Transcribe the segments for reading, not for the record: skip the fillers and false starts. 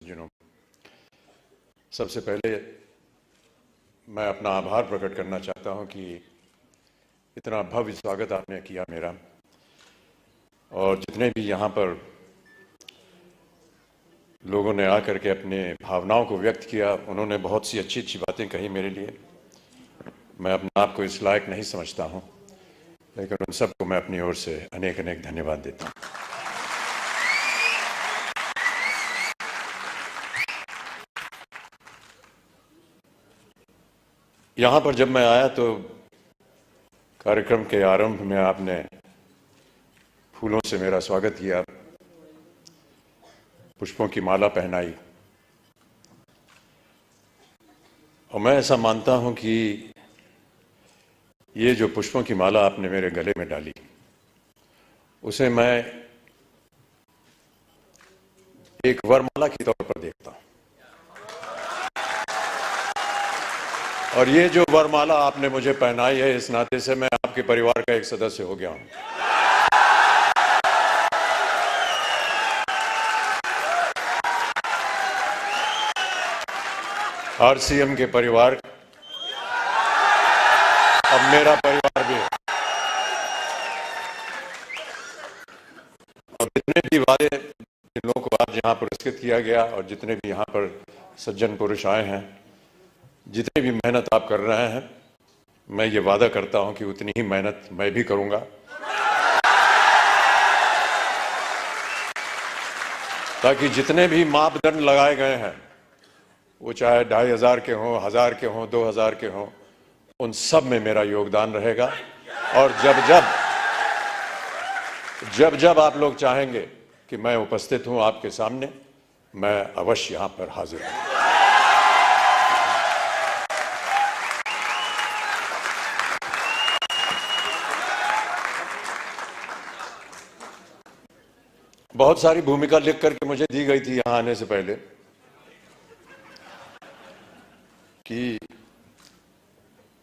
सज्जनों, सबसे पहले मैं अपना आभार प्रकट करना चाहता हूं कि इतना भव्य स्वागत आपने किया मेरा, और जितने भी यहाँ पर लोगों ने आकर के अपने भावनाओं को व्यक्त किया, उन्होंने बहुत सी अच्छी अच्छी बातें कही मेरे लिए। मैं अपने आप को इस लायक नहीं समझता हूं, लेकिन उन सबको मैं अपनी ओर से अनेक अनेक धन्यवाद देता हूं। यहाँ पर जब मैं आया तो कार्यक्रम के आरंभ में आपने फूलों से मेरा स्वागत किया, पुष्पों की माला पहनाई, और मैं ऐसा मानता हूं कि ये जो पुष्पों की माला आपने मेरे गले में डाली, उसे मैं एक वरमाला के तौर पर देखता हूं। और ये जो वरमाला आपने मुझे पहनाई है, इस नाते से मैं आपके परिवार का एक सदस्य हो गया हूं। आरसीएम के परिवार अब मेरा परिवार भी है। और जितने भी वादे जिन लोगों को आज यहाँ पुरस्कृत किया गया, और जितने भी यहाँ पर सज्जन पुरुष आए हैं, जितनी भी मेहनत आप कर रहे हैं, मैं ये वादा करता हूं कि उतनी ही मेहनत मैं भी करूंगा, ताकि जितने भी मापदंड लगाए गए हैं, वो चाहे 2500 के हों, 1000 के हों, 2000 के हों, उन सब में मेरा योगदान रहेगा। और जब जब आप लोग चाहेंगे कि मैं उपस्थित हूं आपके सामने, मैं अवश्य यहां पर हाजिर हूं। बहुत सारी भूमिका लिख करके मुझे दी गई थी यहां आने से पहले कि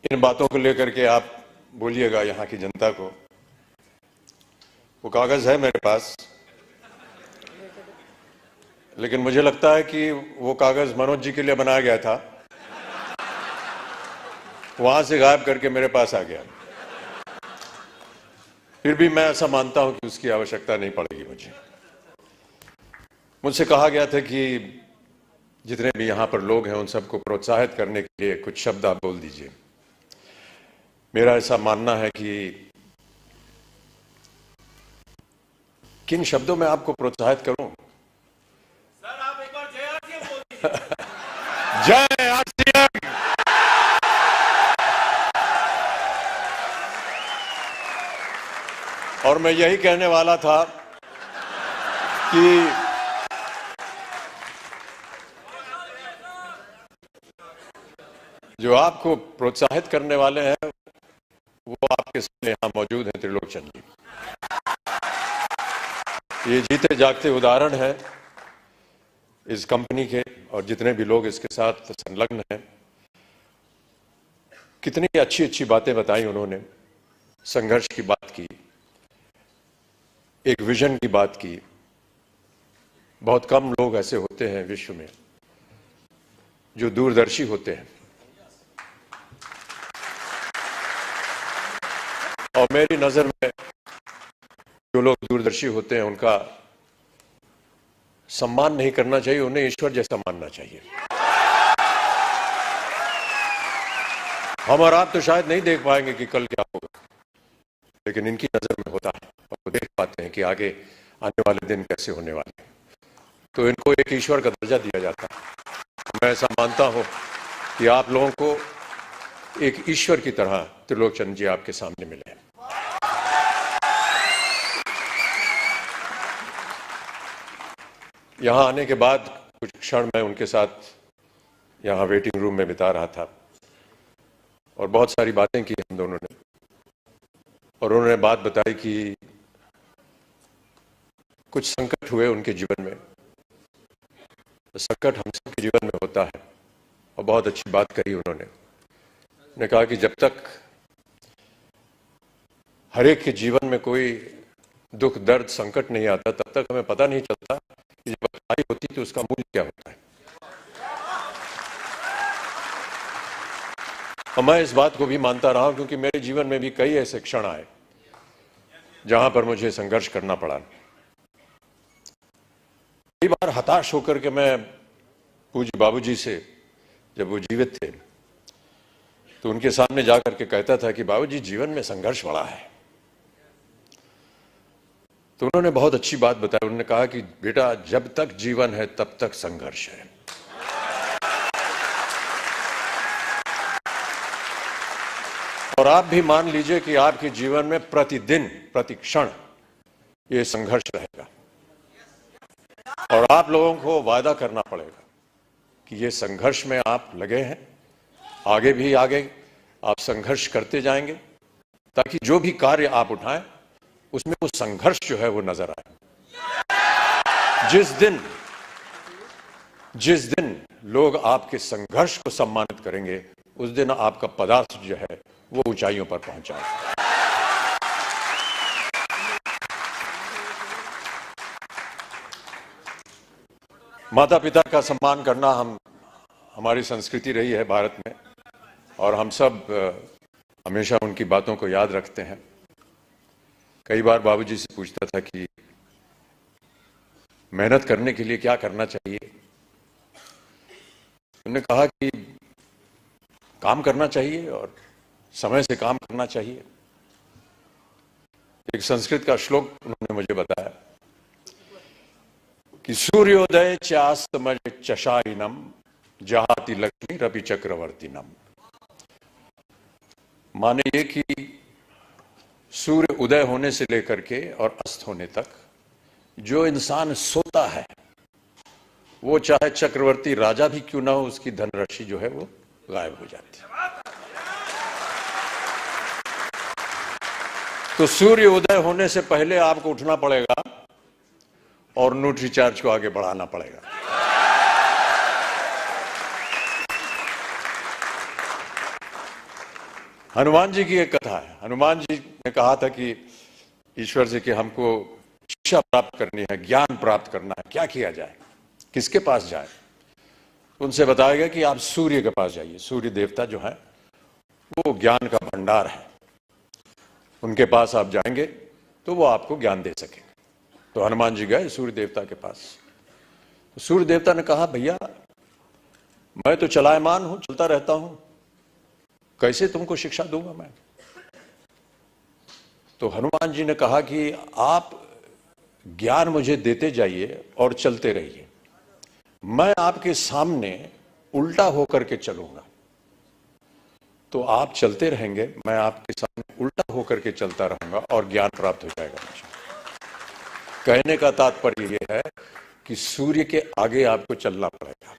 इन बातों को लेकर के आप बोलिएगा यहां की जनता को। वो कागज है मेरे पास, लेकिन मुझे लगता है कि वो कागज मनोज जी के लिए बनाया गया था, वहां से गायब करके मेरे पास आ गया। फिर भी मैं ऐसा मानता हूं कि उसकी आवश्यकता नहीं पड़ेगी। मुझसे कहा गया था कि जितने भी यहां पर लोग हैं, उन सबको प्रोत्साहित करने के लिए कुछ शब्द आप बोल दीजिए। मेरा ऐसा मानना है कि किन शब्दों में आपको प्रोत्साहित करूं? सर, आप एक बार जय आरसीएम बोल दीजिए। जय आरसीएम। और मैं यही कहने वाला था कि जो आपको प्रोत्साहित करने वाले हैं, वो आपके सामने यहां मौजूद हैं। त्रिलोचन जी ये जीते जागते उदाहरण है इस कंपनी के, और जितने भी लोग इसके साथ संलग्न हैं। कितनी अच्छी अच्छी बातें बताई उन्होंने, संघर्ष की बात की, एक विजन की बात की। बहुत कम लोग ऐसे होते हैं विश्व में जो दूरदर्शी होते हैं, और मेरी नजर में जो लोग दूरदर्शी होते हैं, उनका सम्मान नहीं करना चाहिए, उन्हें ईश्वर जैसा मानना चाहिए। हम और आप तो शायद नहीं देख पाएंगे कि कल क्या होगा, लेकिन इनकी नजर में होता है, और वो देख पाते हैं कि आगे आने वाले दिन कैसे होने वाले हैं। तो इनको एक ईश्वर का दर्जा दिया जाता है। मैं ऐसा मानता हूं कि आप लोगों को एक ईश्वर की तरह त्रिलोचन जी आपके सामने मिले। यहां आने के बाद कुछ क्षण मैं उनके साथ यहां वेटिंग रूम में बिता रहा था, और बहुत सारी बातें की हम दोनों ने। और उन्होंने बात बताई कि कुछ संकट हुए उनके जीवन में। संकट हम सबके जीवन में होता है, और बहुत अच्छी बात कही उन्होंने कहा कि जब तक हर एक के जीवन में कोई दुख, दर्द, संकट नहीं आता, तब तक हमें पता नहीं चलता कि जब नहीं होती तो उसका मूल्य क्या होता है। और मैं इस बात को भी मानता रहा क्योंकि मेरे जीवन में भी कई ऐसे क्षण आए जहां पर मुझे संघर्ष करना पड़ा। कई बार हताश होकर के मैं पूज्य बाबूजी से, जब वो जीवित थे, तो उनके सामने जाकर के कहता था कि बाबूजी जीवन में संघर्ष बड़ा है। तो उन्होंने बहुत अच्छी बात बताई। उन्होंने कहा कि बेटा जब तक जीवन है तब तक संघर्ष है। और आप भी मान लीजिए कि आपके जीवन में प्रतिदिन प्रतिक्षण ये संघर्ष रहेगा और आप लोगों को वादा करना पड़ेगा कि ये संघर्ष में आप लगे हैं, आगे भी आगे आप संघर्ष करते जाएंगे ताकि जो भी कार्य आप उठाएं उसमें वो संघर्ष जो है वो नजर आए। जिस दिन लोग आपके संघर्ष को सम्मानित करेंगे उस दिन आपका पदार्थ जो है वो ऊंचाइयों पर पहुंच जाएगा। माता पिता का सम्मान करना हमारी संस्कृति रही है भारत में और हम सब हमेशा उनकी बातों को याद रखते हैं। कई बार बाबूजी से पूछता था कि मेहनत करने के लिए क्या करना चाहिए। उन्होंने कहा कि काम करना चाहिए और समय से काम करना चाहिए। एक संस्कृत का श्लोक उन्होंने मुझे बताया कि सूर्योदय चास्तमय चशाइनम जहाति लक्ष्मी रवि चक्रवर्तीनम। माने ये कि सूर्य उदय होने से लेकर के और अस्त होने तक जो इंसान सोता है वो चाहे चक्रवर्ती राजा भी क्यों ना हो, उसकी धनराशि जो है वो गायब हो जाती है। तो सूर्य उदय होने से पहले आपको उठना पड़ेगा और न्यूट्री चार्ज को आगे बढ़ाना पड़ेगा। हनुमान जी की एक कथा है। हनुमान जी ने कहा था कि ईश्वर से कि हमको शिक्षा प्राप्त करनी है, ज्ञान प्राप्त करना है, क्या किया जाए, किसके पास जाए। उनसे बताया गया कि आप सूर्य के पास जाइए। सूर्य देवता जो है वो ज्ञान का भंडार है, उनके पास आप जाएंगे तो वो आपको ज्ञान दे सकेंगे। तो हनुमान जी गए सूर्य देवता के पास। तो सूर्य देवता ने कहा भैया मैं तो चलायमान हूं, चलता रहता हूं, कैसे तुमको शिक्षा दूंगा मैं। तो हनुमान जी ने कहा कि आप ज्ञान मुझे देते जाइए और चलते रहिए, मैं आपके सामने उल्टा होकर के चलूंगा। तो आप चलते रहेंगे, मैं आपके सामने उल्टा होकर के चलता रहूंगा और ज्ञान प्राप्त हो जाएगा मुझे। कहने का तात्पर्य यह है कि सूर्य के आगे आपको चलना पड़ेगा,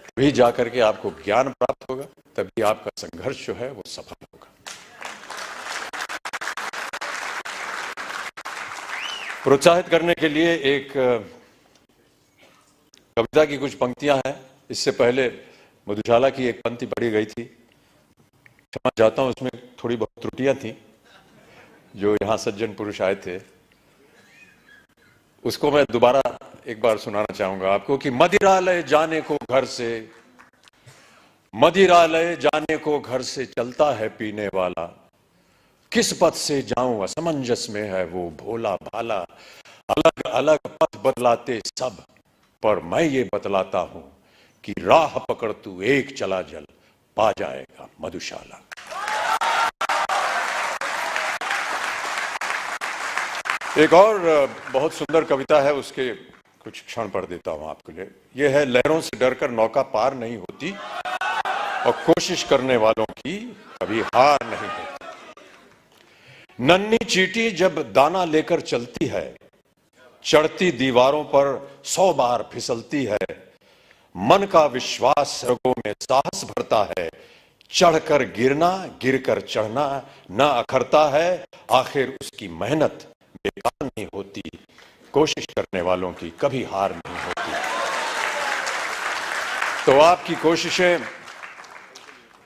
तभी जाकर के आपको ज्ञान प्राप्त होगा, तभी आपका संघर्ष जो है वो सफल होगा। प्रोत्साहित करने के लिए एक कविता की कुछ पंक्तियां हैं। इससे पहले मधुशाला की एक पंक्ति पढ़ी गई थी, क्षमा चाहता हूं, उसमें थोड़ी बहुत त्रुटियां थी। जो यहां सज्जन पुरुष आए थे उसको मैं दोबारा एक बार सुनाना चाहूंगा आपको कि मदिरालय जाने को घर से, मदिरालय जाने को घर से चलता है पीने वाला, किस पथ से जाऊं असमंजस में है वो भोला भाला, अलग अलग पथ बदलाते सब पर मैं ये बतलाता हूं कि राह पकड़ तू एक चला जल पा जाएगा मधुशाला। एक और बहुत सुंदर कविता है, उसके कुछ क्षण पढ़ देता हूं आपके लिए। यह है लहरों से डरकर नौका पार नहीं होती और कोशिश करने वालों की कभी हार नहीं होती। नन्ही चींटी जब दाना लेकर चलती है, चढ़ती दीवारों पर 100 बार फिसलती है, मन का विश्वास रगों में साहस भरता है, चढ़कर गिरना गिरकर चढ़ना न अखरता है, आखिर उसकी मेहनत बेकार नहीं होती, कोशिश करने वालों की कभी हार नहीं होती। तो आपकी कोशिशें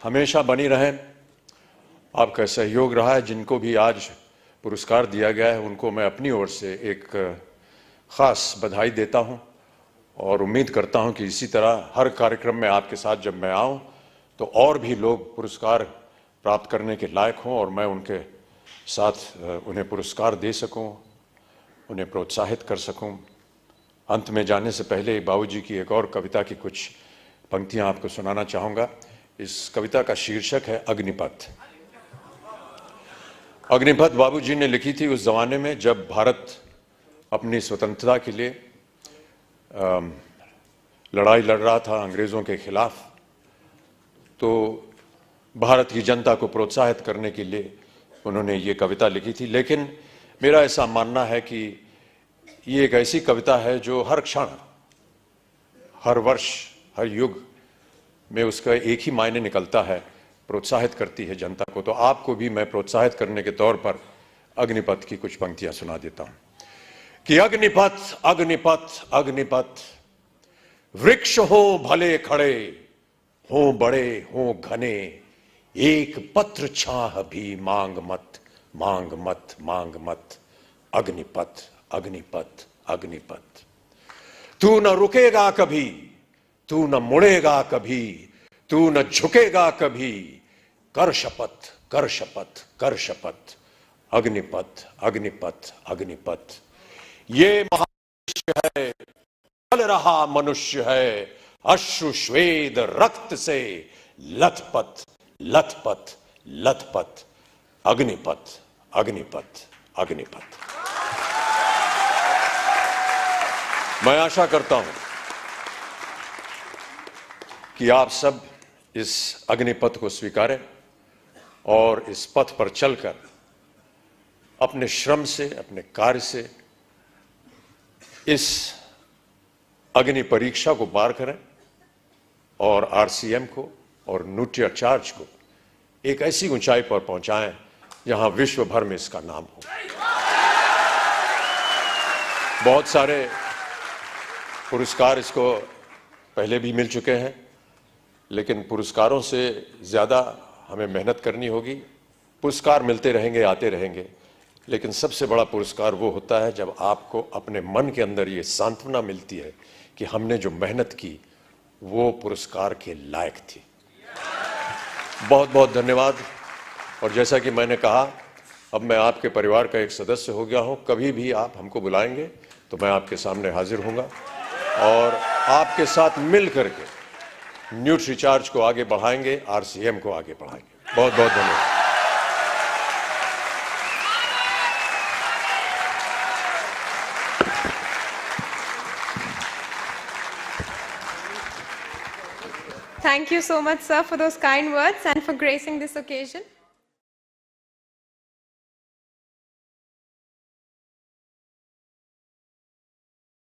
हमेशा बनी रहें। आपका सहयोग रहा है। जिनको भी आज पुरस्कार दिया गया है उनको मैं अपनी ओर से एक खास बधाई देता हूं और उम्मीद करता हूं कि इसी तरह हर कार्यक्रम में आपके साथ जब मैं आऊं तो और भी लोग पुरस्कार प्राप्त करने के लायक हों और मैं उनके साथ उन्हें पुरस्कार दे सकूं, उन्हें प्रोत्साहित कर सकूं। अंत में जाने से पहले बाबूजी की एक और कविता की कुछ पंक्तियां आपको सुनाना चाहूंगा। इस कविता का शीर्षक है अग्निपथ। अग्निपथ बाबूजी ने लिखी थी उस जमाने में जब भारत अपनी स्वतंत्रता के लिए लड़ाई लड़ रहा था अंग्रेजों के खिलाफ। तो भारत की जनता को प्रोत्साहित करने के लिए उन्होंने ये कविता लिखी थी। लेकिन मेरा ऐसा मानना है कि ये एक ऐसी कविता है जो हर क्षण, हर वर्ष, हर युग में उसका एक ही मायने निकलता है, प्रोत्साहित करती है जनता को। तो आपको भी मैं प्रोत्साहित करने के तौर पर अग्निपथ की कुछ पंक्तियां सुना देता हूं कि अग्निपथ अग्निपथ अग्निपथ, वृक्ष हो भले खड़े, हो बड़े हो घने, एक पत्र छाह भी मांग मत मांग मत मांग मत। अग्निपथ अग्निपथ अग्निपथ, तू न रुकेगा कभी, तू न मुड़ेगा कभी, तू न झुकेगा कभी, कर शपथ कर शपथ कर शपथ। अग्निपथ अग्निपथ अग्निपथ, ये महामनुष्य है, चल रहा मनुष्य है, अश्रु श्वेद रक्त से लथपथ लथपथ लथपथ। अग्निपथ अग्निपथ अग्निपथ। मैं आशा करता हूं कि आप सब इस अग्निपथ को स्वीकारें और इस पथ पर चलकर अपने श्रम से, अपने कार्य से इस अग्नि परीक्षा को पार करें और आरसीएम को और न्यूट्रिचार्ज को एक ऐसी ऊंचाई पर पहुंचाएं जहां विश्व भर में इसका नाम हो। बहुत सारे पुरस्कार इसको पहले भी मिल चुके हैं, लेकिन पुरस्कारों से ज़्यादा हमें मेहनत करनी होगी। पुरस्कार मिलते रहेंगे, आते रहेंगे, लेकिन सबसे बड़ा पुरस्कार वो होता है जब आपको अपने मन के अंदर ये सांत्वना मिलती है कि हमने जो मेहनत की वो पुरस्कार के लायक थी। बहुत बहुत धन्यवाद। और जैसा कि मैंने कहा, अब मैं आपके परिवार का एक सदस्य हो गया हूं। कभी भी आप हमको बुलाएंगे तो मैं आपके सामने हाजिर होऊंगा और आपके साथ मिल करके न्यूट्रिचार्ज को आगे बढ़ाएंगे, आरसीएम को आगे बढ़ाएंगे। बहुत बहुत धन्यवाद। Thank you so much, sir, for those kind words and for gracing this occasion.